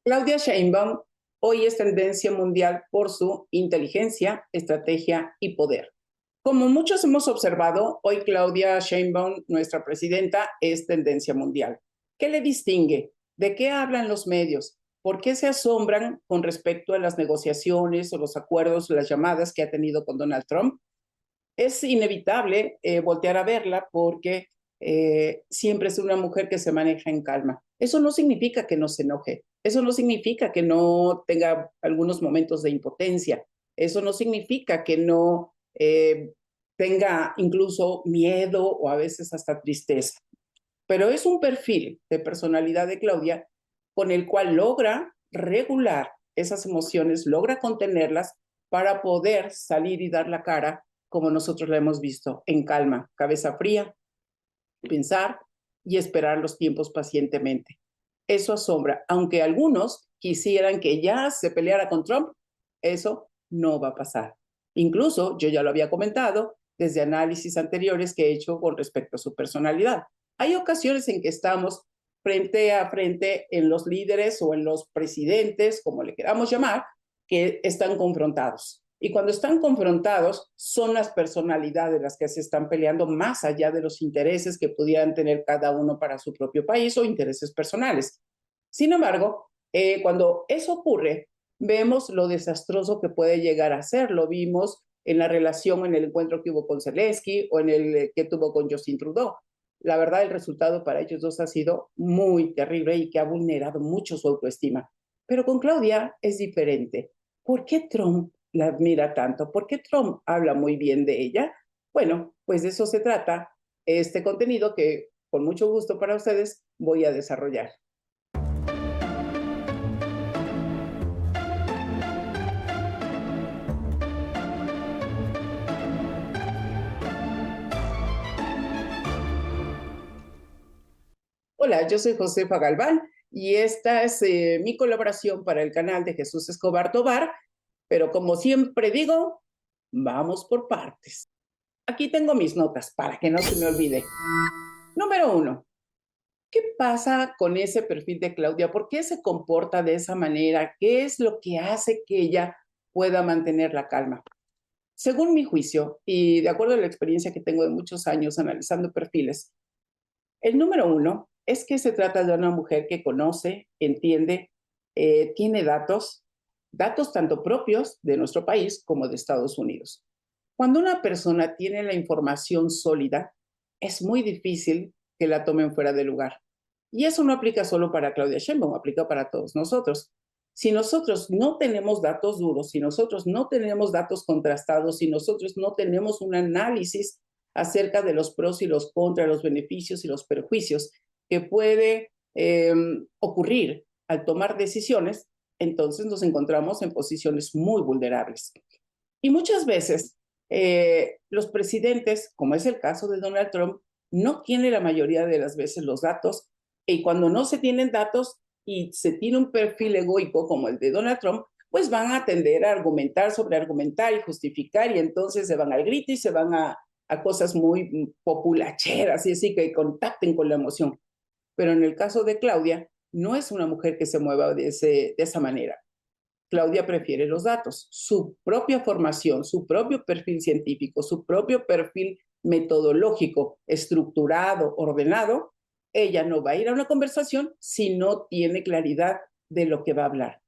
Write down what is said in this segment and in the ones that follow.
Claudia Sheinbaum hoy es tendencia mundial por su inteligencia, estrategia y poder. Como muchos hemos observado, hoy Claudia Sheinbaum, nuestra presidenta, es tendencia mundial. ¿Qué le distingue? ¿De qué hablan los medios? ¿Por qué se asombran con respecto a las negociaciones o los acuerdos, las llamadas que ha tenido con Donald Trump? Es inevitable voltear a verla porque siempre es una mujer que se maneja en calma. Eso no significa que no se enoje, eso no significa que no tenga algunos momentos de impotencia, eso no significa que no tenga incluso miedo o a veces hasta tristeza. Pero es un perfil de personalidad de Claudia con el cual logra regular esas emociones, logra contenerlas para poder salir y dar la cara como nosotros la hemos visto, en calma, cabeza fría, pensar y esperar los tiempos pacientemente. Eso asombra, aunque algunos quisieran que ya se peleara con Trump, eso no va a pasar. Incluso, yo ya lo había comentado, desde análisis anteriores que he hecho con respecto a su personalidad. Hay ocasiones en que estamos frente a frente en los líderes o en los presidentes, como le queramos llamar, que están confrontados. Y cuando están confrontados, son las personalidades las que se están peleando más allá de los intereses que pudieran tener cada uno para su propio país o intereses personales. Sin embargo, cuando eso ocurre, vemos lo desastroso que puede llegar a ser. Lo vimos en la relación, en el encuentro que hubo con Zelensky o en el que tuvo con Justin Trudeau. La verdad, el resultado para ellos dos ha sido muy terrible y que ha vulnerado mucho su autoestima. Pero con Claudia es diferente. ¿Por qué Trump la admira tanto? ¿Por qué Trump habla muy bien de ella? Bueno, pues de eso se trata este contenido que con mucho gusto para ustedes voy a desarrollar. Hola, yo soy Josefa Galván y esta es mi colaboración para el canal de Jesús Escobar Tobar, pero como siempre digo, vamos por partes. Aquí tengo mis notas para que no se me olvide. Número uno, ¿qué pasa con ese perfil de Claudia? ¿Por qué se comporta de esa manera? ¿Qué es lo que hace que ella pueda mantener la calma? Según mi juicio, y de acuerdo a la experiencia que tengo de muchos años analizando perfiles, el número uno es que se trata de una mujer que conoce, entiende, tiene datos, datos tanto propios de nuestro país como de Estados Unidos. Cuando una persona tiene la información sólida, es muy difícil que la tomen fuera de lugar. Y eso no aplica solo para Claudia Sheinbaum, aplica para todos nosotros. Si nosotros no tenemos datos duros, si nosotros no tenemos datos contrastados, si nosotros no tenemos un análisis acerca de los pros y los contras, los beneficios y los perjuicios que puede ocurrir al tomar decisiones, entonces nos encontramos en posiciones muy vulnerables. Y muchas veces los presidentes, como es el caso de Donald Trump, no tienen la mayoría de las veces los datos y cuando no se tienen datos y se tiene un perfil egoico como el de Donald Trump, pues van a tender a argumentar sobre argumentar y justificar y entonces se van al grito y se van a cosas muy populacheras y así que contacten con la emoción. Pero en el caso de Claudia, no es una mujer que se mueva de esa manera. Claudia prefiere los datos, su propia formación, su propio perfil científico, su propio perfil metodológico, estructurado, ordenado. Ella no va a ir a una conversación si no tiene claridad de lo que va a hablar.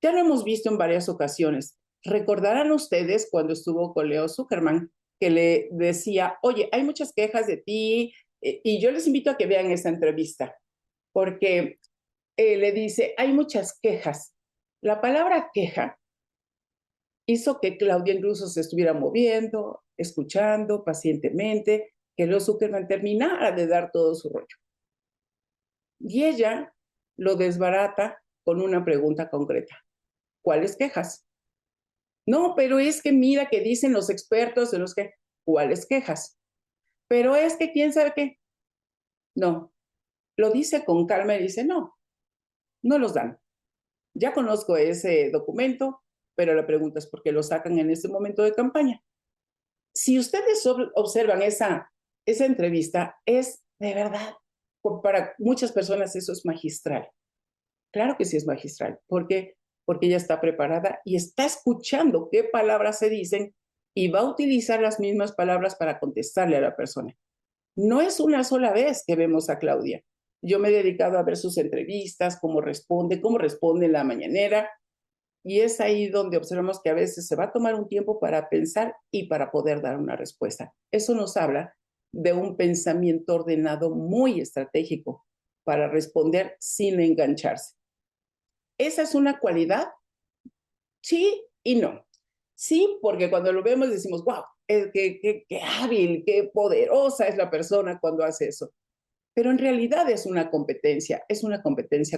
Ya lo hemos visto en varias ocasiones. Recordarán ustedes cuando estuvo con Leo Zuckerman que le decía, oye, hay muchas quejas de ti, y yo les invito a que vean esta entrevista, porque le dice, hay muchas quejas. La palabra queja hizo que Claudia incluso se estuviera moviendo, escuchando pacientemente, que Leo Zuckerman terminara de dar todo su rollo. Y ella lo desbarata con una pregunta concreta. ¿Cuáles quejas? No, pero es que mira que dicen los expertos de los que, ¿cuáles quejas? Pero es que quién sabe qué. No, lo dice con calma y dice, no, no los dan. Ya conozco ese documento, pero la pregunta es por qué lo sacan en este momento de campaña. Si ustedes observan esa entrevista, es de verdad, para muchas personas eso es magistral. Claro que sí es magistral. ¿Por qué? Porque ella está preparada y está escuchando qué palabras se dicen y va a utilizar las mismas palabras para contestarle a la persona. No es una sola vez que vemos a Claudia. Yo me he dedicado a ver sus entrevistas, cómo responde en la mañanera, y es ahí donde observamos que a veces se va a tomar un tiempo para pensar y para poder dar una respuesta. Eso nos habla de un pensamiento ordenado muy estratégico para responder sin engancharse. Esa es una cualidad, sí y no. Sí, porque cuando lo vemos decimos, wow, qué hábil, qué poderosa es la persona cuando hace eso. Pero en realidad es una competencia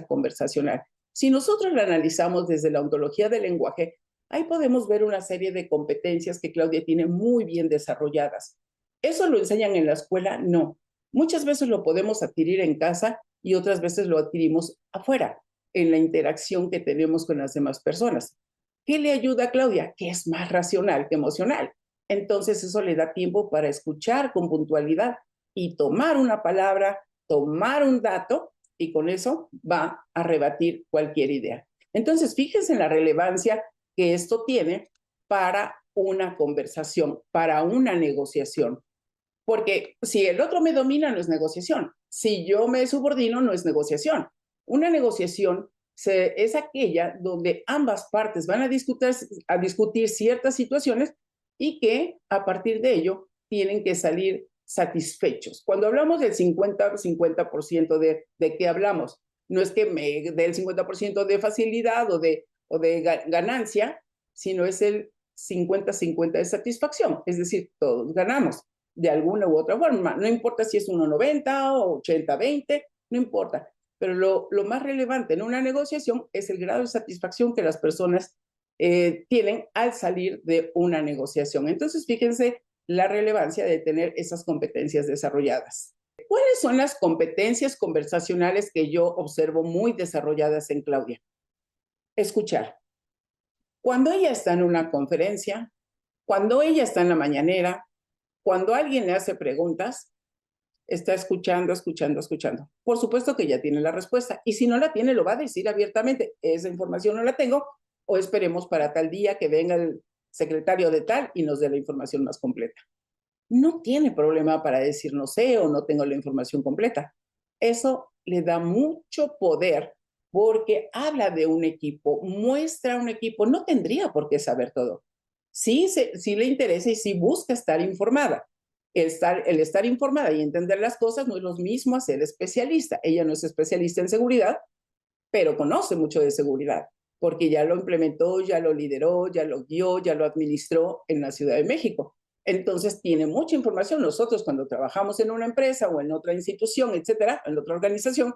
conversacional. Si nosotros la analizamos desde la ontología del lenguaje, ahí podemos ver una serie de competencias que Claudia tiene muy bien desarrolladas. ¿Eso lo enseñan en la escuela? No. Muchas veces lo podemos adquirir en casa y otras veces lo adquirimos afuera, en la interacción que tenemos con las demás personas. ¿Qué le ayuda a Claudia? Que es más racional que emocional. Entonces eso le da tiempo para escuchar con puntualidad y tomar una palabra, tomar un dato y con eso va a rebatir cualquier idea. Entonces, fíjense en la relevancia que esto tiene para una conversación, para una negociación. Porque si el otro me domina, no es negociación. Si yo me subordino, no es negociación. Una negociación es aquella donde ambas partes van a discutir ciertas situaciones y que a partir de ello tienen que salir satisfechos. Cuando hablamos del 50-50% de qué hablamos, no es que me dé el 50% de facilidad o de ganancia, sino es el 50-50 de satisfacción. Es decir, todos ganamos de alguna u otra forma. No importa si es 1,90 o 80-20, no importa. Pero lo más relevante en una negociación es el grado de satisfacción que las personas tienen al salir de una negociación. Entonces, fíjense la relevancia de tener esas competencias desarrolladas. ¿Cuáles son las competencias conversacionales que yo observo muy desarrolladas en Claudia? Escuchar. Cuando ella está en una conferencia, cuando ella está en la mañanera, cuando alguien le hace preguntas, está escuchando, escuchando, escuchando. Por supuesto que ya tiene la respuesta y si no la tiene, lo va a decir abiertamente. Esa información no la tengo o esperemos para tal día que venga el secretario de tal y nos dé la información más completa. No tiene problema para decir no sé o no tengo la información completa. Eso le da mucho poder porque habla de un equipo, muestra un equipo, no tendría por qué saber todo. Sí le interesa y sí busca estar informada. El estar informada y entender las cosas no es lo mismo a ser especialista. Ella no es especialista en seguridad, pero conoce mucho de seguridad, porque ya lo implementó, ya lo lideró, ya lo guió, ya lo administró en la Ciudad de México. Entonces tiene mucha información. Nosotros cuando trabajamos en una empresa o en otra institución, etcétera, en otra organización,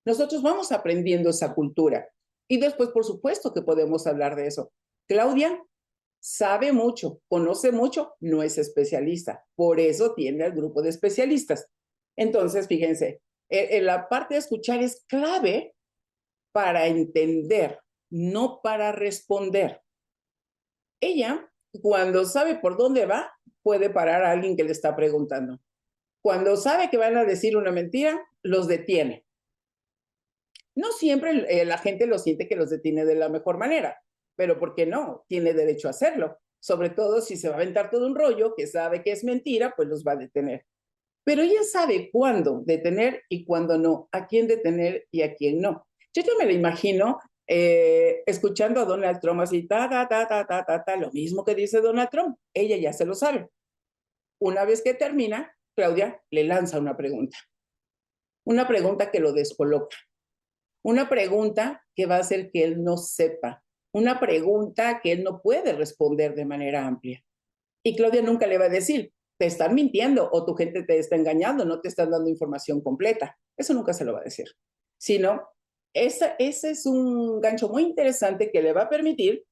nosotros vamos aprendiendo esa cultura. Y después, por supuesto que podemos hablar de eso. Claudia sabe mucho, conoce mucho, no es especialista. Por eso tiene al grupo de especialistas. Entonces, fíjense, en la parte de escuchar es clave para entender, no para responder. Ella, cuando sabe por dónde va, puede parar a alguien que le está preguntando. Cuando sabe que van a decir una mentira, los detiene. No siempre la gente lo siente que los detiene de la mejor manera, pero ¿por qué no? Tiene derecho a hacerlo. Sobre todo si se va a aventar todo un rollo que sabe que es mentira, pues los va a detener. Pero ella sabe cuándo detener y cuándo no, a quién detener y a quién no. Yo ya me la imagino escuchando a Donald Trump así, lo mismo que dice Donald Trump. Ella ya se lo sabe. Una vez que termina, Claudia le lanza una pregunta que lo descoloca, una pregunta que va a hacer que él no sepa, una pregunta que él no puede responder de manera amplia. Y Claudia nunca le va a decir, te están mintiendo o tu gente te está engañando, no te están dando información completa. Eso nunca se lo va a decir. Sino, ese es un gancho muy interesante que le va a permitir.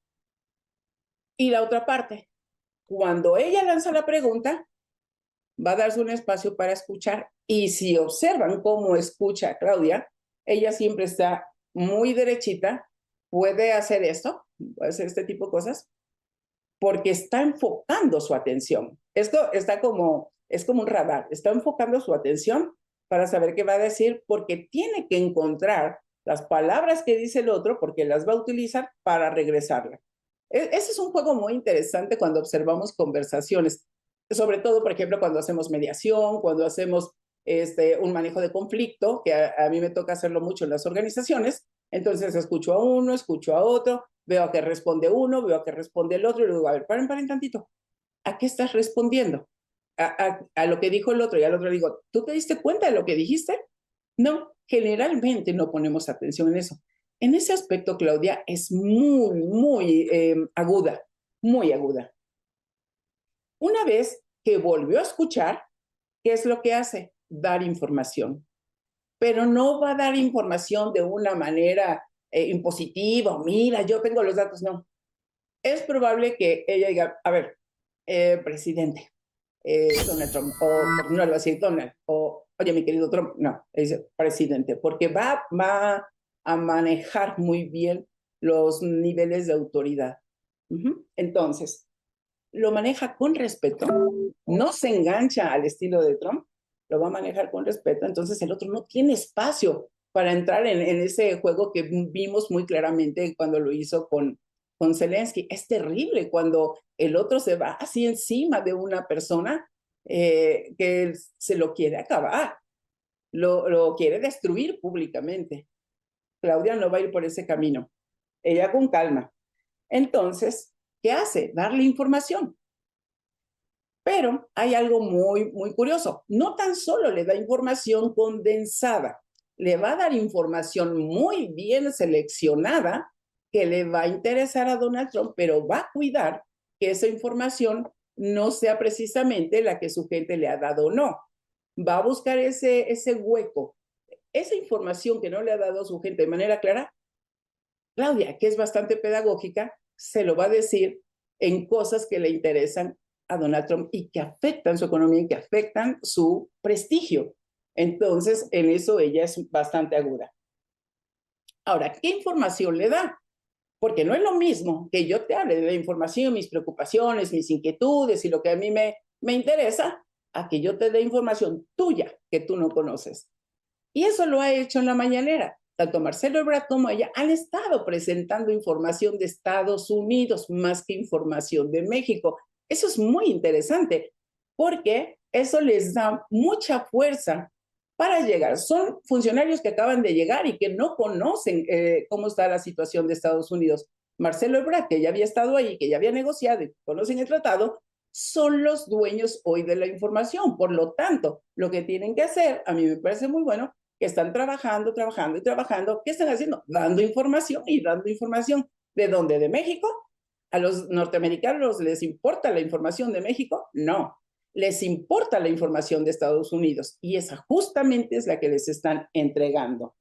Y la otra parte, cuando ella lanza la pregunta, va a darse un espacio para escuchar. Y si observan cómo escucha a Claudia, ella siempre está muy derechita, puede hacer esto, puede hacer este tipo de cosas, porque está enfocando su atención. Esto es como un radar, está enfocando su atención para saber qué va a decir, porque tiene que encontrar las palabras que dice el otro porque las va a utilizar para regresarla. Ese es un juego muy interesante cuando observamos conversaciones, sobre todo, por ejemplo, cuando hacemos mediación, cuando hacemos un manejo de conflicto, que a mí me toca hacerlo mucho en las organizaciones. Entonces escucho a uno, escucho a otro, veo a qué responde uno, veo a qué responde el otro, y luego, a ver, paren tantito, ¿a qué estás respondiendo? A lo que dijo el otro, y al otro digo, ¿tú te diste cuenta de lo que dijiste? No, generalmente no ponemos atención en eso. En ese aspecto, Claudia es muy aguda, muy aguda. Una vez que volvió a escuchar, ¿qué es lo que hace? Dar información. Pero no va a dar información de una manera impositiva, mira, yo tengo los datos, no. Es probable que ella diga, a ver, presidente, Donald Trump, o por no lo así, Donald, o oye, mi querido Trump, no, es presidente, porque va a manejar muy bien los niveles de autoridad. Entonces, lo maneja con respeto, no se engancha al estilo de Trump, lo va a manejar con respeto, entonces el otro no tiene espacio para entrar en ese juego que vimos muy claramente cuando lo hizo con Zelensky. Es terrible cuando el otro se va así encima de una persona que se lo quiere acabar, lo quiere destruir públicamente. Claudia no va a ir por ese camino, ella con calma. Entonces, ¿qué hace? Darle información. Pero hay algo muy curioso. No tan solo le da información condensada, le va a dar información muy bien seleccionada que le va a interesar a Donald Trump, pero va a cuidar que esa información no sea precisamente la que su gente le ha dado o no. Va a buscar ese hueco, esa información que no le ha dado a su gente de manera clara. Claudia, que es bastante pedagógica, se lo va a decir en cosas que le interesan a Donald Trump y que afectan su economía y que afectan su prestigio. Entonces, en eso ella es bastante aguda. Ahora, ¿qué información le da? Porque no es lo mismo que yo te hable de la información, mis preocupaciones, mis inquietudes y lo que a mí me interesa, a que yo te dé información tuya que tú no conoces. Y eso lo ha hecho en la mañanera. Tanto Marcelo Ebrard como ella han estado presentando información de Estados Unidos más que información de México. Eso es muy interesante porque eso les da mucha fuerza para llegar. Son funcionarios que acaban de llegar y que no conocen cómo está la situación de Estados Unidos. Marcelo Ebrard, que ya había estado ahí, que ya había negociado y conocen el tratado, son los dueños hoy de la información. Por lo tanto, lo que tienen que hacer, a mí me parece muy bueno, que están trabajando. ¿Qué están haciendo? Dando información y dando información. ¿De dónde? ¿De México? ¿A los norteamericanos les importa la información de México? No. Les importa la información de Estados Unidos y esa justamente es la que les están entregando.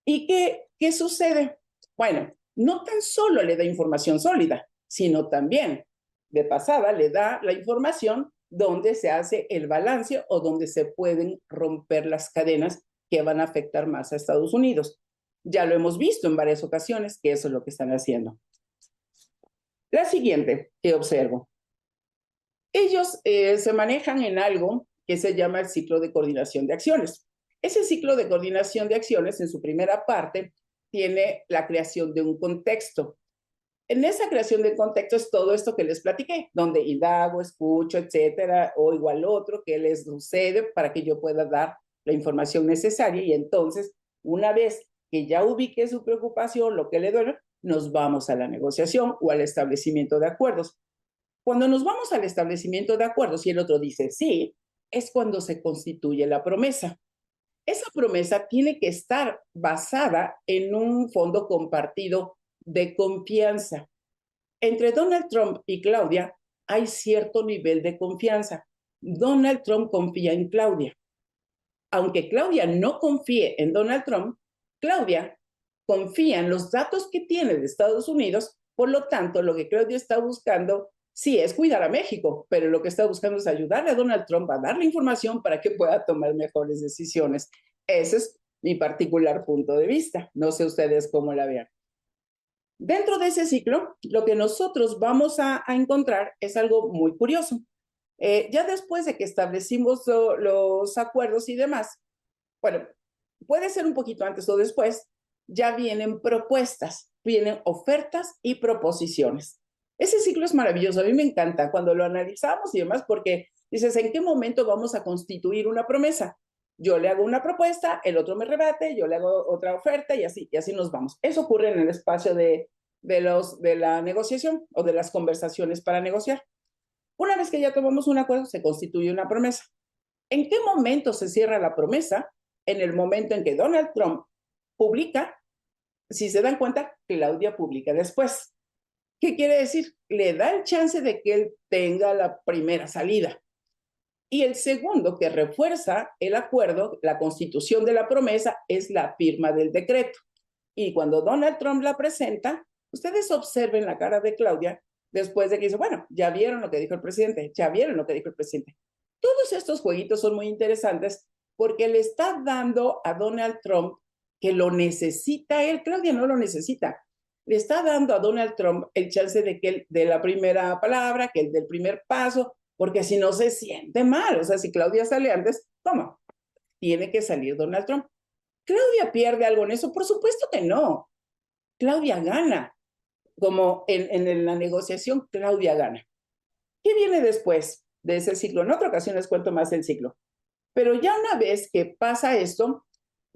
¿Y qué sucede? Bueno, no tan solo le da información sólida, sino también, de pasada, le da la información donde se hace el balance o donde se pueden romper las cadenas que van a afectar más a Estados Unidos. Ya lo hemos visto en varias ocasiones que eso es lo que están haciendo. La siguiente que observo. Ellos se manejan en algo que se llama el ciclo de coordinación de acciones. Ese ciclo de coordinación de acciones, en su primera parte, tiene la creación de un contexto. En esa creación de contexto es todo esto que les platiqué, donde indago, escucho, etcétera, oigo al otro, qué les sucede para que yo pueda dar la información necesaria y entonces, una vez que ya ubique su preocupación, lo que le duele, nos vamos a la negociación o al establecimiento de acuerdos. Cuando nos vamos al establecimiento de acuerdos y el otro dice sí, es cuando se constituye la promesa. Esa promesa tiene que estar basada en un fondo compartido de confianza. Entre Donald Trump y Claudia hay cierto nivel de confianza. Donald Trump confía en Claudia. Aunque Claudia no confíe en Donald Trump, Claudia confía en los datos que tiene de Estados Unidos, por lo tanto, lo que Claudia está buscando sí es cuidar a México, pero lo que está buscando es ayudarle a Donald Trump a darle información para que pueda tomar mejores decisiones. Ese es mi particular punto de vista. No sé ustedes cómo la vean. Dentro de ese ciclo, lo que nosotros vamos a encontrar es algo muy curioso. Ya después de que establecimos los acuerdos y demás, bueno, puede ser un poquito antes o después, ya vienen propuestas, vienen ofertas y proposiciones. Ese ciclo es maravilloso, a mí me encanta cuando lo analizamos y demás, porque dices, ¿en qué momento vamos a constituir una promesa? Yo le hago una propuesta, el otro me rebate, yo le hago otra oferta y así nos vamos. Eso ocurre en el espacio de la negociación o de las conversaciones para negociar. Una vez que ya tomamos un acuerdo, se constituye una promesa. ¿En qué momento se cierra la promesa? En el momento en que Donald Trump publica, si se dan cuenta, Claudia publica después. ¿Qué quiere decir? Le da el chance de que él tenga la primera salida. Y el segundo, que refuerza el acuerdo, la constitución de la promesa, es la firma del decreto. Y cuando Donald Trump la presenta, ustedes observen la cara de Claudia después de que dice, bueno, ya vieron lo que dijo el presidente, ya vieron lo que dijo el presidente. Todos estos jueguitos son muy interesantes porque le está dando a Donald Trump que lo necesita él. Claudia no lo necesita. Le está dando a Donald Trump el chance de que él dé la primera palabra, que él dé el primer paso, porque si no se siente mal. O sea, si Claudia sale antes, ¿cómo? Tiene que salir Donald Trump. ¿Claudia pierde algo en eso? Por supuesto que no. Claudia gana. Como en la negociación, Claudia gana. ¿Qué viene después de ese ciclo? En otra ocasión les cuento más el ciclo. Pero ya una vez que pasa esto,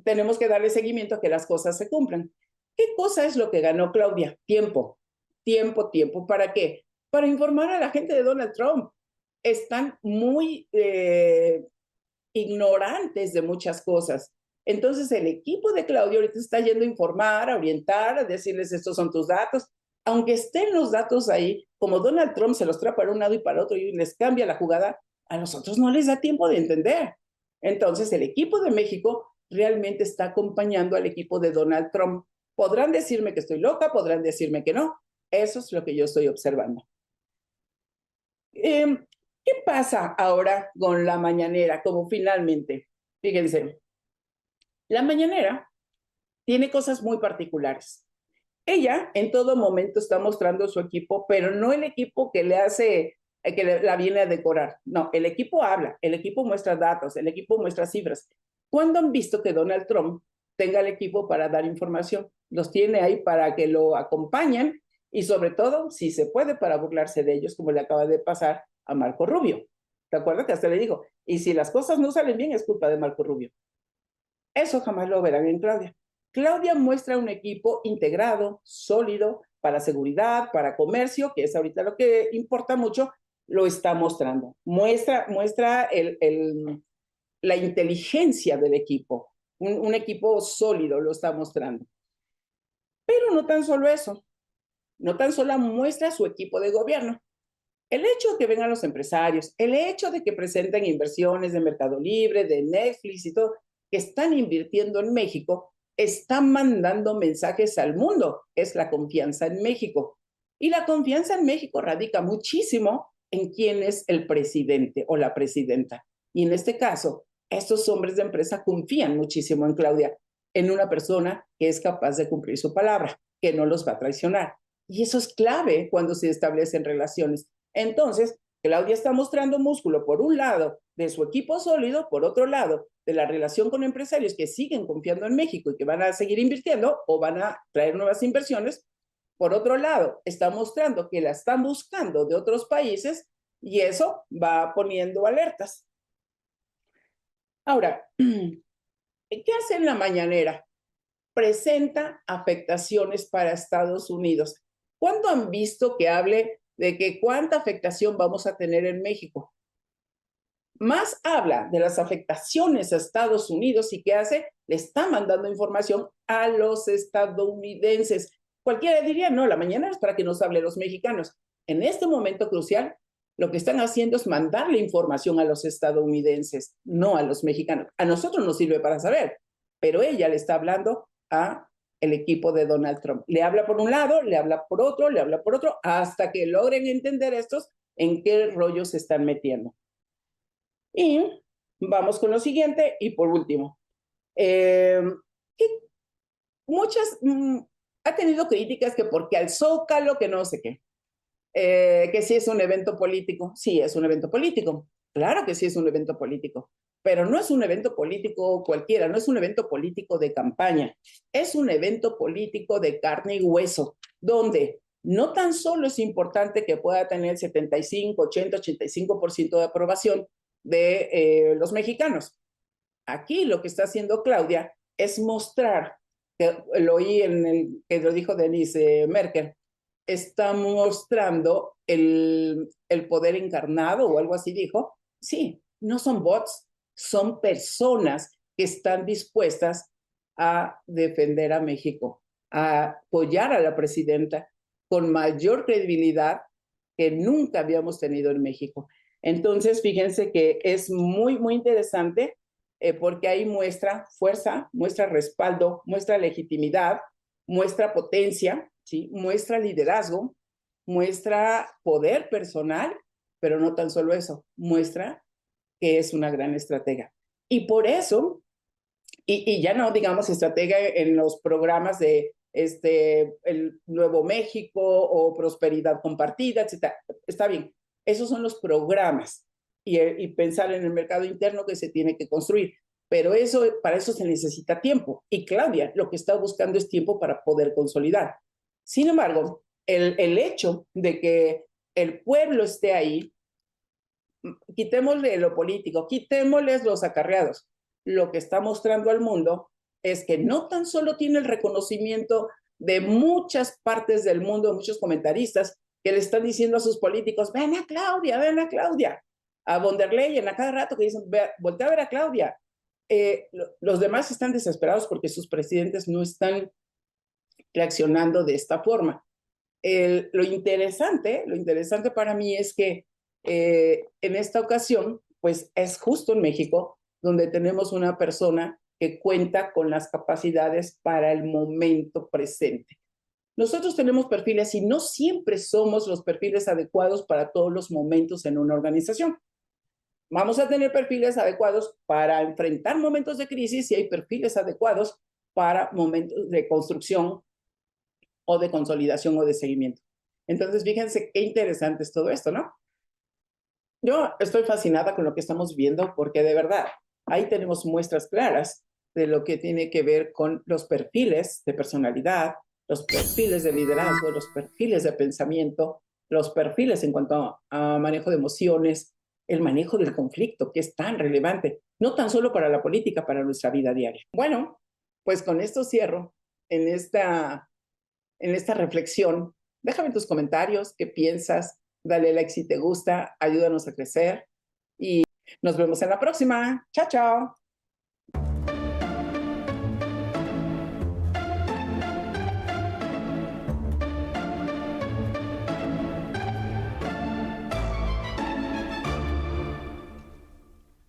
tenemos que darle seguimiento a que las cosas se cumplan. ¿Qué cosa es lo que ganó Claudia? Tiempo, tiempo, tiempo. ¿Para qué? Para informar a la gente de Donald Trump. Están muy ignorantes de muchas cosas. Entonces el equipo de Claudia ahorita está yendo a informar, a orientar, a decirles estos son tus datos. Aunque estén los datos ahí, como Donald Trump se los trae para un lado y para otro y les cambia la jugada, a nosotros no les da tiempo de entender. Entonces el equipo de México realmente está acompañando al equipo de Donald Trump. Podrán decirme que estoy loca, podrán decirme que no. Eso es lo que yo estoy observando. ¿Qué pasa ahora con la mañanera? Como finalmente, fíjense, la mañanera tiene cosas muy particulares. Ella en todo momento está mostrando su equipo, pero no el equipo que le hace, la viene a decorar. No, el equipo habla, el equipo muestra datos, el equipo muestra cifras. ¿Cuándo han visto que Donald Trump tenga el equipo para dar información? Los tiene ahí para que lo acompañen y sobre todo, si se puede, para burlarse de ellos, como le acaba de pasar a Marco Rubio. ¿Te acuerdas que hasta le dijo? Y si las cosas no salen bien, es culpa de Marco Rubio. Eso jamás lo verán en Claudia. Claudia muestra un equipo integrado, sólido, para seguridad, para comercio, que es ahorita lo que importa mucho, lo está mostrando. Muestra la inteligencia del equipo. Un equipo sólido lo está mostrando. Pero no tan solo eso, no tan solo muestra su equipo de gobierno. El hecho de que vengan los empresarios, el hecho de que presenten inversiones de Mercado Libre, de Netflix y todo, que están invirtiendo en México, están mandando mensajes al mundo. Es la confianza en México. Y la confianza en México radica muchísimo en quién es el presidente o la presidenta. Y en este caso, estos hombres de empresa confían muchísimo en Claudia, en una persona que es capaz de cumplir su palabra, que no los va a traicionar. Y eso es clave cuando se establecen relaciones. Entonces, Claudia está mostrando músculo, por un lado, de su equipo sólido, por otro lado, de la relación con empresarios que siguen confiando en México y que van a seguir invirtiendo o van a traer nuevas inversiones. Por otro lado, está mostrando que la están buscando de otros países y eso va poniendo alertas. Ahora, ¿qué hace en la mañanera? Presenta afectaciones para Estados Unidos. ¿Cuándo han visto que hable de que cuánta afectación vamos a tener en México? Más habla de las afectaciones a Estados Unidos y qué hace, le está mandando información a los estadounidenses. Cualquiera diría, no, la mañana es para que nos hable los mexicanos. En este momento crucial, lo que están haciendo es mandarle información a los estadounidenses, no a los mexicanos. A nosotros nos sirve para saber, pero ella le está hablando a el equipo de Donald Trump. Le habla por un lado, le habla por otro, le habla por otro, hasta que logren entender estos en qué rollo se están metiendo. Y vamos con lo siguiente y por último. Que muchas ha tenido críticas que porque al Zócalo, que no sé qué, que sí es un evento político. Sí, es un evento político. Claro que sí es un evento político. pero no es un evento político cualquiera, no es un evento político de campaña, es un evento político de carne y hueso, donde no tan solo es importante que pueda tener 75, 80, 85% de aprobación de los mexicanos. Aquí lo que está haciendo Claudia es mostrar, que lo oí que lo dijo Denise Merkel, está mostrando el poder encarnado o algo así dijo. Sí, no son bots, son personas que están dispuestas a defender a México, a apoyar a la presidenta con mayor credibilidad que nunca habíamos tenido en México. Entonces, fíjense que es muy, muy interesante porque ahí muestra fuerza, muestra respaldo, muestra legitimidad, muestra potencia, ¿sí? Muestra liderazgo, muestra poder personal, pero no tan solo eso, muestra que es una gran estratega. Y por eso, y ya no digamos estratega en los programas de el Nuevo México o Prosperidad Compartida, etcétera. Está bien, esos son los programas y pensar en el mercado interno que se tiene que construir. Pero para eso se necesita tiempo. Y Claudia lo que está buscando es tiempo para poder consolidar. Sin embargo, el hecho de que el pueblo esté ahí, quitémosle lo político, quitémosles los acarreados. Lo que está mostrando al mundo es que no tan solo tiene el reconocimiento de muchas partes del mundo, de muchos comentaristas que le están diciendo a sus políticos, ven a Claudia, ven a Claudia. A von der Leyen a cada rato que dicen, voltea a ver a Claudia. Los demás están desesperados porque sus presidentes no están reaccionando de esta forma. Lo interesante para mí es que en esta ocasión, pues es justo en México, donde tenemos una persona que cuenta con las capacidades para el momento presente. Nosotros tenemos perfiles y no siempre somos los perfiles adecuados para todos los momentos en una organización. Vamos a tener perfiles adecuados para enfrentar momentos de crisis y hay perfiles adecuados para momentos de construcción o de consolidación o de seguimiento. Entonces, fíjense qué interesante es todo esto, ¿no? Yo estoy fascinada con lo que estamos viendo porque de verdad ahí tenemos muestras claras de lo que tiene que ver con los perfiles de personalidad, los perfiles de liderazgo, los perfiles de pensamiento, los perfiles en cuanto a manejo de emociones, el manejo del conflicto, que es tan relevante, no tan solo para la política, para nuestra vida diaria. Bueno, pues con esto cierro en esta reflexión. Déjame tus comentarios, qué piensas, dale like si te gusta, ayúdanos a crecer y nos vemos en la próxima. Chao, chao.